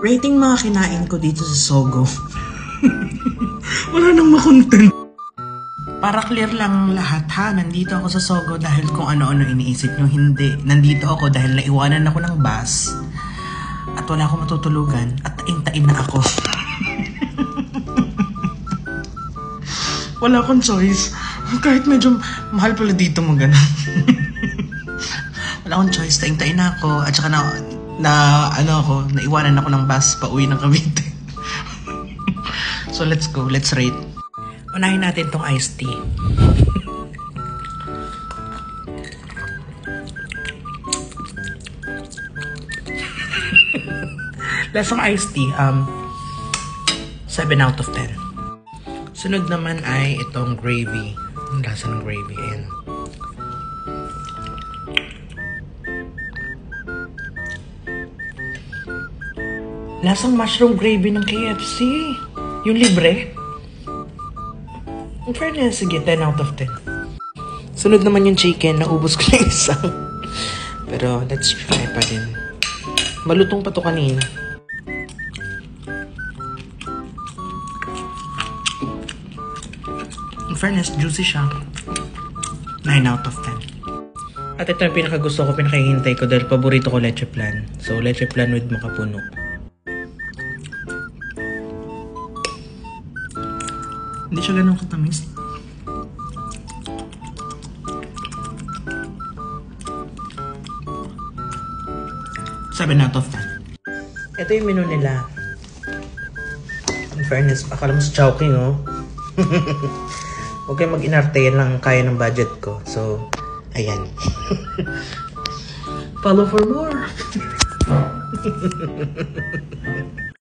Rating mga kinain ko dito sa Sogo. Wala nang makontent. Para clear lang lahat ha, nandito ako sa Sogo dahil kung ano-ano iniisip nyo, hindi. Nandito ako dahil naiwanan ako ng bus at wala akong matutulugan at tain-tain na ako. Wala akong choice. Kahit medyo mahal pala dito mo ganun. Wala akong choice, tain-tain na ako at saka naiwanan ako ng bus pa uwi ng Cavite. So let's go, let's rate. Unahin natin tong iced tea. Lasang iced tea, 7 out of 10. Sunod naman ay itong gravy. Ang lasa ng gravy, ayan. Lasang mushroom gravy ng KFC. Yung libre. In fairness, sige, 10 out of 10. Sunod naman yung chicken. Naubos ko na isang. Pero, let's try pa din. Malutong pa to kanina. In fairness, juicy siya. 9 out of 10. At ito yung pinakagusto ko, pinakahihintay ko dahil paborito ko leche flan. So, leche flan with makapuno. Hindi siya ganun katamis. Seven out of 10. Ito yung menu nila. In fairness, akala mo sa Chowking, oh. Huwag kayong mag-inarte, yan lang kaya ng budget ko. So, ayan. Follow for more.